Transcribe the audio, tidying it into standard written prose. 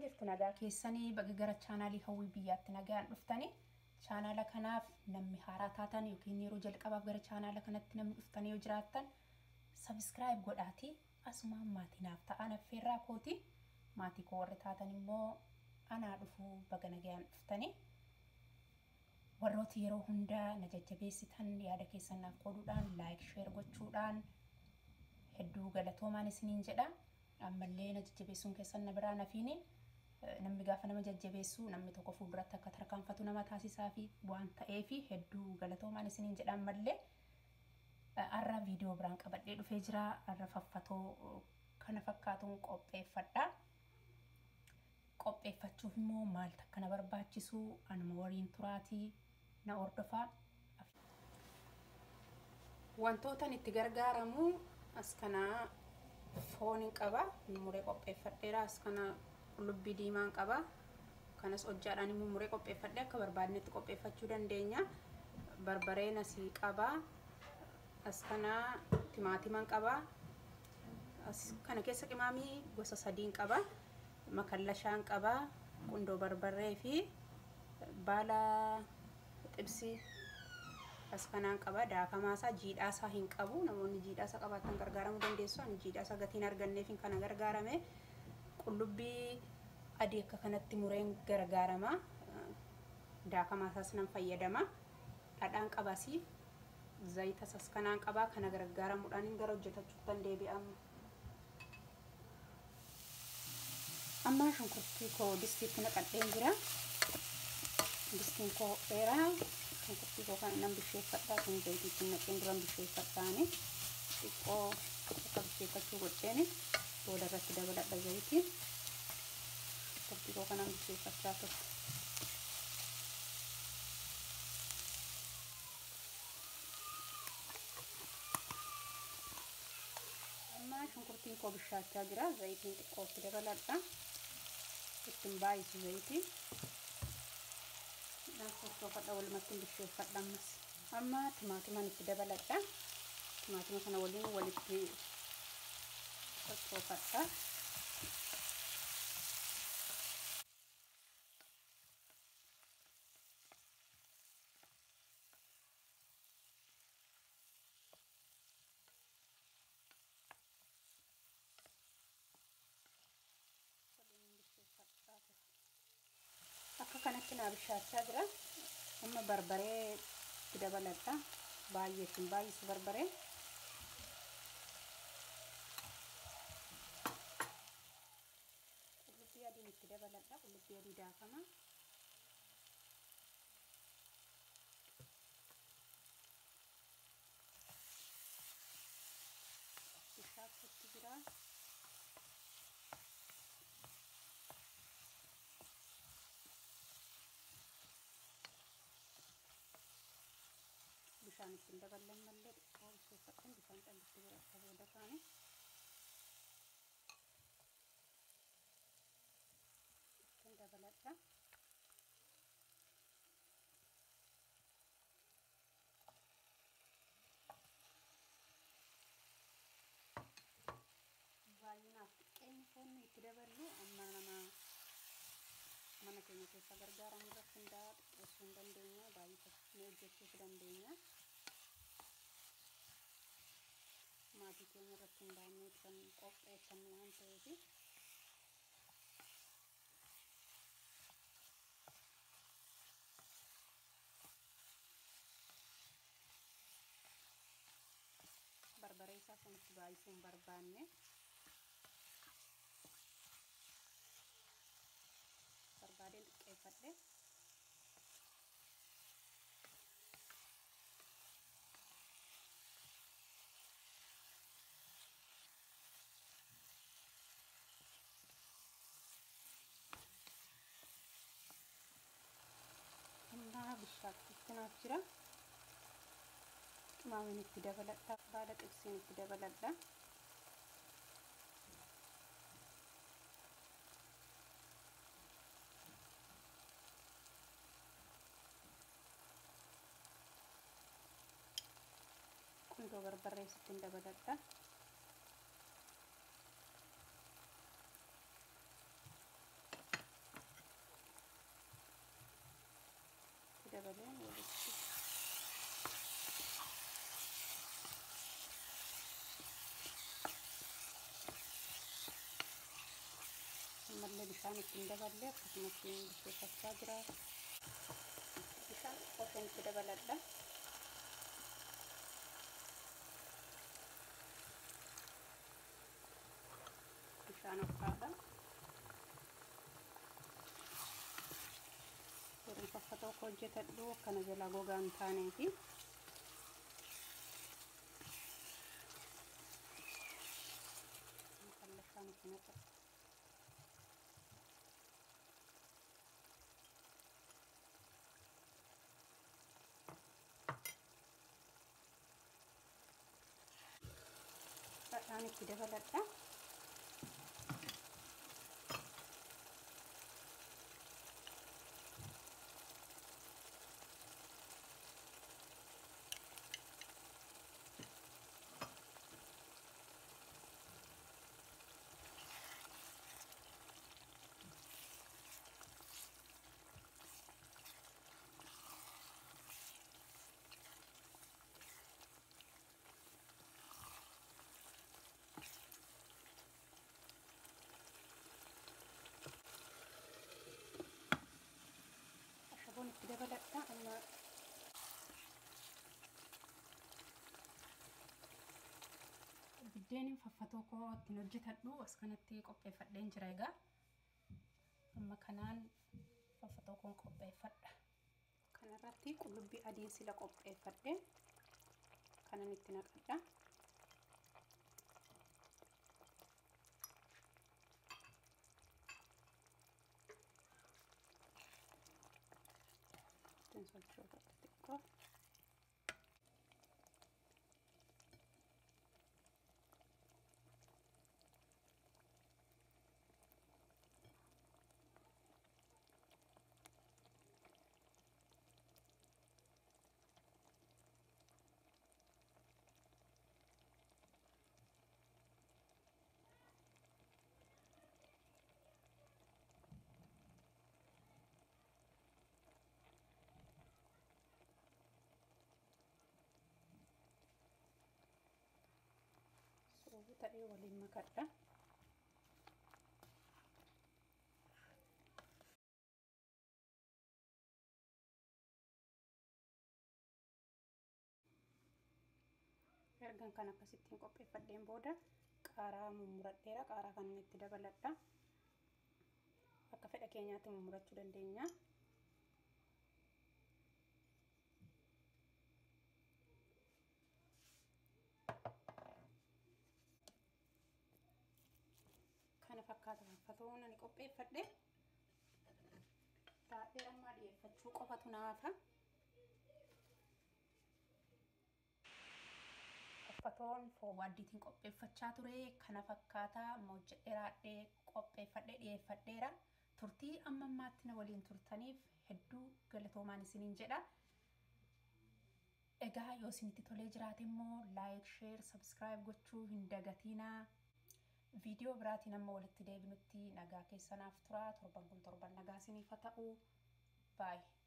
jirtu nagaa keessanii baga gara chaanaalii Hawwii Biyyaatti nagaan dhuftanii chaanaala kanaaf namni haaraa taatan yookiin yeroo jalqabaaf gara chaanaala kanatti namni dhuftanii yoo jiraattan subscribe godhaatii asumaan maatiinaaf ta'an affeerraa kooti maatii koo warri taatan immoo anaa dhufuu baga nagaan dhuftanii warrooti yeroo hundaa na jajjabeessitan yaada keessan naaf qooduudhaan like share gochuudhaan hedduu galatoomaan isiniin jedha ammallee na jajjabeessuun keessan na biraa nafiini namni gaafa nama jajjabeessu namni tokko fuulduratti akka tarkaanfatu nama taasisaa fi waan ta'eef hedduu galatoomaan isiniin jedha ammallee arra viidiyoo biraan qabadhee dhufee jira arra faffatoo kana fakkaatuun qopheeffachuuf immoo maal takka na barbaachisu anuma wariin turaatii na ordofaa wantootan itti gargaaramu as kana foon qaba muree qopheeffadheera as kana qullubbii diimaan qaba kanas hojjaadhaan muree qopheeffadhee akka barbaadnetti qopheeffachuu dandeenya barbareen asii qaba as kana timaatiman qaba as kana keessa qimaamii gosa 3 qaba makallashaan qaba qundoo barbaree fi baala xibsi as kanaan qaba daakamaasa jiidhaasa hin qabu namoonni jiidhaasa qabaatan gargaaramuu dandeessu ani jiidhaasa gatiin arganneef kana gargaarame qullubbii adii akka kanatti mureen gargaarama daakamaasas nan fayyadama dhadhaan qabasi zayita as kanaan qaba kana gargaaramuudhaan gara hojjetachuutti deebi'ama amma shunkurtii koo distiitti naqadheen jira distiin koo dheeraa shunkurtii koo kan nan bisheeffadhaa kun zayitiitti naqeen duran bisheeffadhaani xiqqoo akka bisheeffachuu godheeni booda irratti dabaladha zayitii shunkurtii koo kanan bisheeffachaa ture amma shunkurtiin koo bishaachaa jira zayitiin xiqqootti dabaladha ittiin baay'isu zayitii soofadha walumatti bisheeffadha amma timaatiman itti dabaladha timaatima kana waliin walitti soofadha akka kanatti na bishaachaa jira amma barbaree itti dabaladha baay'eetiin baay'isu barbaree qullubbii adiin itti dabaladha qullubbii adii daakama bishaatutti jira bishaan ittiin dabalan mallee xiqqoo bisheeffadhaan bishaan callisti bira akka booda kaane ittiin dabaladha baay'inaaf xiqqeenyi foonni itti daballu amma nama mana keenya keessa gargaaramu irratti hundaa xiqqeessuu hin dandeenya baay'ee ni hojjechuuf dandeenya maatii keenya irratti hundaa'anii kan qopheessan waan ta'eef barbaree isaa kan itti baay'isuu hin barbaanne barbaadeen xiqqeeffadhe amma bishaatti naaf jira qimaamiin itti dabaladha baala xibsiin itti dabaladha qundoo barbaree ittiin dabaladha ammallee bishaan ittiin daballee akkasumas bilcheeffachaa jira. Bishaan qofaan itti dabaladha. Bishaan hokkaadha. Yeroo faffatoo hojjetadhu akkana jala gogaa hin taaneefi. Kallattaan itti naqadha. Dhadhaan itti dabaladha. Ashaboon itti dabaladha. Amma biddeen faffatoo koo ittiin hojjetadhu as kanatti qopheeffadheen jira. Egaa amma kanaan faffatoo koon qopheeffadha. Kanarratti qullubbii adii sila qopheeffadhe kanan itti naqadha. Sochoota xixiqqoo ta'ee waliin makadha. Ergan kan akkasittiin qopheeffadheen booda qaaraa mummuradheera. Qaaraa kan itti dabaladha. Akka fedha keenyaatti mummurachuu dandeenya. Kana fakkaata faffatoon ani qopheeffadhe. Taa'ee amma dhiyeeffachuu qofatu naafa. Faffatoon foon waaddiitiin qopheeffachaa ture. Kana fakkaata hojjedheeraadhee qopheeffadhee dhiyeeffadheera. Turtii amma ammaatti na waliin turtaniif hedduu galatoomaan isiniin jedha. Egaa yoo isinitti tolee jiraate immoo like, share, subscribe gochuu hin dagatinaa. Video biraatiin amma walitti deebinutti nagaa keessanaaf tura. Torban kun torban nagaa isiniif haa ta'u. Bye.